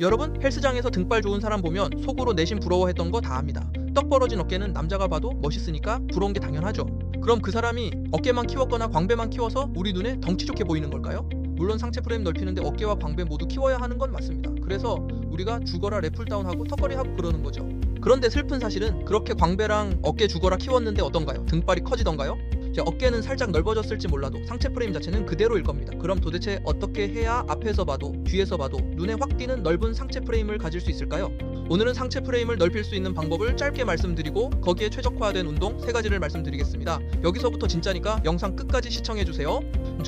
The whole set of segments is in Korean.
여러분, 헬스장에서 등발 좋은 사람 보면 속으로 내심 부러워했던 거 다 압니다. 떡 벌어진 어깨는 남자가 봐도 멋있으니까 부러운 게 당연하죠. 그럼 그 사람이 어깨만 키웠거나 광배만 키워서 우리 눈에 덩치 좋게 보이는 걸까요? 물론 상체 프레임 넓히는데 어깨와 광배 모두 키워야 하는 건 맞습니다. 그래서 우리가 죽어라 래플다운하고 턱걸이하고 그러는 거죠. 그런데 슬픈 사실은 그렇게 광배랑 어깨 죽어라 키웠는데 어떤가요? 등발이 커지던가요? 어깨는 살짝 넓어졌을지 몰라도 상체 프레임 자체는 그대로일 겁니다. 그럼 도대체 어떻게 해야 앞에서 봐도 뒤에서 봐도 눈에 확 띄는 넓은 상체 프레임을 가질 수 있을까요? 오늘은 상체 프레임을 넓힐 수 있는 방법을 짧게 말씀드리고 거기에 최적화된 운동 3가지를 말씀드리겠습니다. 여기서부터 진짜니까 영상 끝까지 시청해주세요.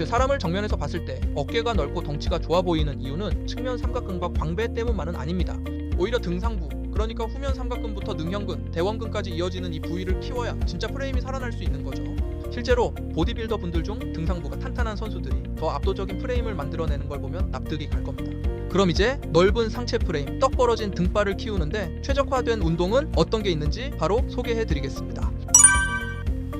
사람을 정면에서 봤을 때 어깨가 넓고 덩치가 좋아 보이는 이유는 측면 삼각근과 광배 때문만은 아닙니다. 오히려 등상부, 그러니까 후면 삼각근부터 능형근, 대원근까지 이어지는 이 부위를 키워야 진짜 프레임이 살아날 수 있는 거죠. 실제로 보디빌더 분들 중 등상부가 탄탄한 선수들이 더 압도적인 프레임을 만들어내는 걸 보면 납득이 갈 겁니다. 그럼 이제 넓은 상체 프레임, 떡 벌어진 등발을 키우는데 최적화된 운동은 어떤 게 있는지 바로 소개해드리겠습니다.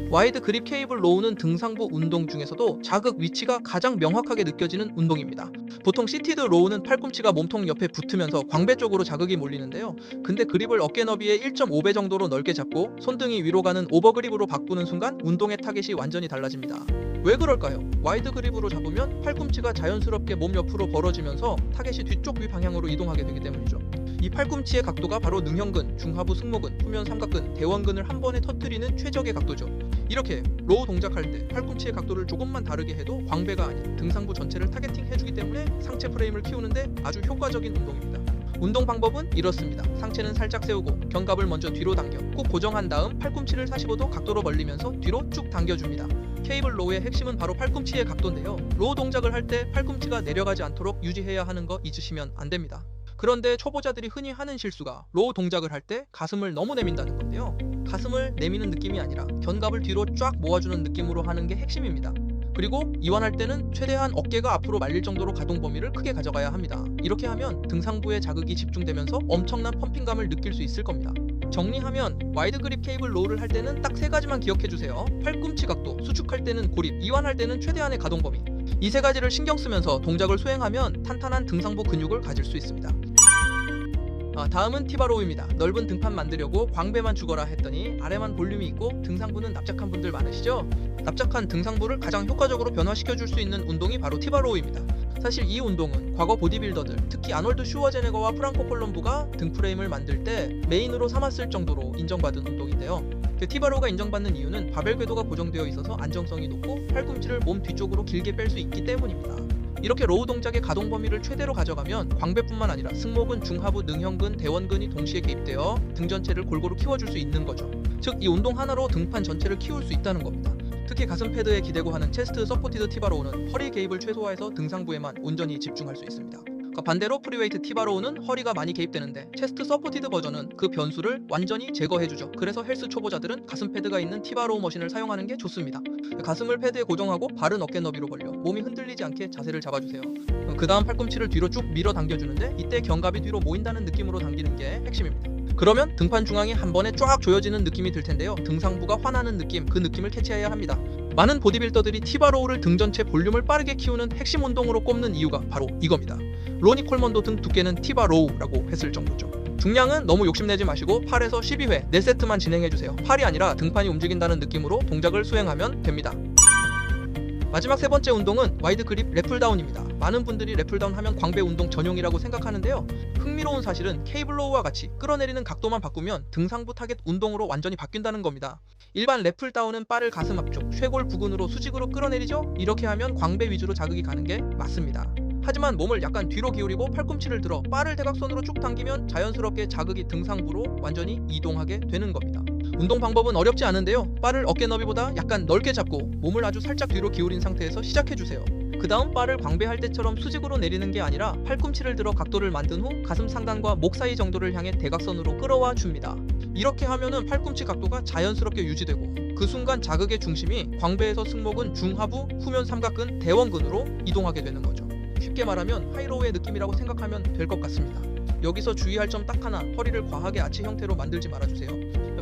와이드 그립 케이블 로우는 등상부 운동 중에서도 자극 위치가 가장 명확하게 느껴지는 운동입니다. 보통 시티드 로우는 팔꿈치가 몸통 옆에 붙으면서 광배 쪽으로 자극이 몰리는데요. 근데 그립을 어깨 너비의 1.5배 정도로 넓게 잡고 손등이 위로 가는 오버그립으로 바꾸는 순간 운동의 타겟이 완전히 달라집니다. 왜 그럴까요? 와이드 그립으로 잡으면 팔꿈치가 자연스럽게 몸 옆으로 벌어지면서 타겟이 뒤쪽 위 방향으로 이동하게 되기 때문이죠. 이 팔꿈치의 각도가 바로 능형근, 중하부 승모근, 후면 삼각근, 대원근을 한 번에 터뜨리는 최적의 각도죠. 이렇게 로우 동작할 때 팔꿈치의 각도를 조금만 다르게 해도 광배가 아닌 등상부 전체를 타겟팅 해주기 때문에 상체 프레임을 키우는데 아주 효과적인 운동입니다. 운동 방법은 이렇습니다. 상체는 살짝 세우고 견갑을 먼저 뒤로 당겨 꾹 고정한 다음 팔꿈치를 45도 각도로 벌리면서 뒤로 쭉 당겨줍니다. 케이블 로우의 핵심은 바로 팔꿈치의 각도인데요. 로우 동작을 할 때 팔꿈치가 내려가지 않도록 유지해야 하는 거 잊으시면 안 됩니다. 그런데 초보자들이 흔히 하는 실수가 로우 동작을 할 때 가슴을 너무 내민다는 건데요. 가슴을 내미는 느낌이 아니라 견갑을 뒤로 쫙 모아주는 느낌으로 하는 게 핵심입니다. 그리고 이완할 때는 최대한 어깨가 앞으로 말릴 정도로 가동 범위를 크게 가져가야 합니다. 이렇게 하면 등상부에 자극이 집중되면서 엄청난 펌핑감을 느낄 수 있을 겁니다. 정리하면 와이드 그립 케이블 로우를 할 때는 딱 3가지만 기억해주세요. 팔꿈치 각도, 수축할 때는 고립, 이완할 때는 최대한의 가동 범위. 이 3가지를 신경 쓰면서 동작을 수행하면 탄탄한 등상부 근육을 가질 수 있습니다. 다음은 티바로우입니다. 넓은 등판 만들려고 광배만 죽어라 했더니 아래만 볼륨이 있고 등상부는 납작한 분들 많으시죠? 납작한 등상부를 가장 효과적으로 변화시켜줄 수 있는 운동이 바로 티바로우입니다. 사실 이 운동은 과거 보디빌더들, 특히 아놀드 슈워제네거와 프랑코 콜롬부가 등 프레임을 만들 때 메인으로 삼았을 정도로 인정받은 운동인데요. 티바로우가 인정받는 이유는 바벨 궤도가 고정되어 있어서 안정성이 높고 팔꿈치를 몸 뒤쪽으로 길게 뺄 수 있기 때문입니다. 이렇게 로우 동작의 가동 범위를 최대로 가져가면 광배뿐만 아니라 승모근, 중하부, 능형근, 대원근이 동시에 개입되어 등 전체를 골고루 키워줄 수 있는 거죠. 즉, 이 운동 하나로 등판 전체를 키울 수 있다는 겁니다. 특히 가슴 패드에 기대고 하는 체스트 서포티드 티바로우는 허리 개입을 최소화해서 등상부에만 온전히 집중할 수 있습니다. 반대로 프리웨이트 티바로우는 허리가 많이 개입되는데 체스트 서포티드 버전은 그 변수를 완전히 제거해주죠. 그래서 헬스 초보자들은 가슴 패드가 있는 티바로우 머신을 사용하는 게 좋습니다. 가슴을 패드에 고정하고 바른 어깨 너비로 벌려 몸이 흔들리지 않게 자세를 잡아주세요. 그 다음 팔꿈치를 뒤로 쭉 밀어 당겨주는데 이때 견갑이 뒤로 모인다는 느낌으로 당기는 게 핵심입니다. 그러면 등판 중앙이 한 번에 쫙 조여지는 느낌이 들 텐데요. 등상부가 환하는 느낌, 그 느낌을 캐치해야 합니다. 많은 보디빌더들이 티바로우를 등 전체 볼륨을 빠르게 키우는 핵심 운동으로 꼽는 이유가 바로 이겁니다. 로니 콜먼도 등 두께는 티바로우라고 했을 정도죠. 중량은 너무 욕심내지 마시고 8에서 12회 4세트만 진행해주세요. 팔이 아니라 등판이 움직인다는 느낌으로 동작을 수행하면 됩니다. 마지막 3번째 운동은 와이드 그립 래플다운입니다. 많은 분들이 래플다운 하면 광배 운동 전용이라고 생각하는데요. 흥미로운 사실은 케이블 로우와 같이 끌어내리는 각도만 바꾸면 등상부 타겟 운동으로 완전히 바뀐다는 겁니다. 일반 래플다운은 바를 가슴 앞쪽, 쇄골 부근으로 수직으로 끌어내리죠? 이렇게 하면 광배 위주로 자극이 가는 게 맞습니다. 하지만 몸을 약간 뒤로 기울이고 팔꿈치를 들어 바를 대각선으로 쭉 당기면 자연스럽게 자극이 등상부로 완전히 이동하게 되는 겁니다. 운동 방법은 어렵지 않은데요. 바를 어깨 너비보다 약간 넓게 잡고 몸을 아주 살짝 뒤로 기울인 상태에서 시작해주세요. 그 다음 바를 광배할 때처럼 수직으로 내리는 게 아니라 팔꿈치를 들어 각도를 만든 후 가슴 상단과 목 사이 정도를 향해 대각선으로 끌어와 줍니다. 이렇게 하면은 팔꿈치 각도가 자연스럽게 유지되고 그 순간 자극의 중심이 광배에서 승모근, 중하부, 후면 삼각근, 대원근으로 이동하게 되는 거죠. 쉽게 말하면 하이로우의 느낌이라고 생각하면 될 것 같습니다. 여기서 주의할 점 딱 하나, 허리를 과하게 아치 형태로 만들지 말아주세요.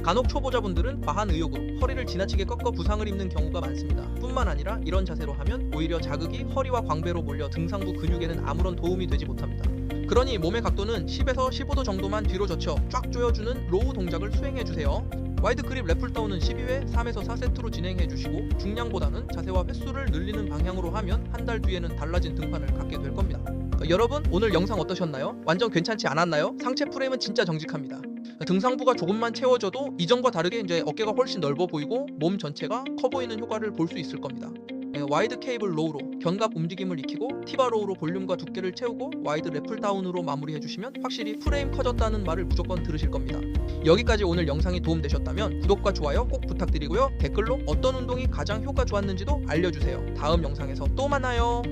간혹 초보자분들은 과한 의욕으로 허리를 지나치게 꺾어 부상을 입는 경우가 많습니다. 뿐만 아니라 이런 자세로 하면 오히려 자극이 허리와 광배로 몰려 등상부 근육에는 아무런 도움이 되지 못합니다. 그러니 몸의 각도는 10에서 15도 정도만 뒤로 젖혀 쫙 조여주는 로우 동작을 수행해주세요. 와이드 그립 랩풀다운은 12회 3에서 4세트로 진행해주시고 중량보다는 자세와 횟수를 늘리는 방향으로 하면 한 달 뒤에는 달라진 등판을 갖게 될 겁니다. 여러분 오늘 영상 어떠셨나요? 완전 괜찮지 않았나요? 상체 프레임은 진짜 정직합니다. 등상부가 조금만 채워져도 이전과 다르게 이제 어깨가 훨씬 넓어 보이고 몸 전체가 커 보이는 효과를 볼 수 있을 겁니다. 와이드 케이블 로우로 견갑 움직임을 익히고 티바 로우로 볼륨과 두께를 채우고 와이드 래플 다운으로 마무리해 주시면 확실히 프레임 커졌다는 말을 무조건 들으실 겁니다. 여기까지 오늘 영상이 도움되셨다면 구독과 좋아요 꼭 부탁드리고요. 댓글로 어떤 운동이 가장 효과 좋았는지도 알려주세요. 다음 영상에서 또 만나요.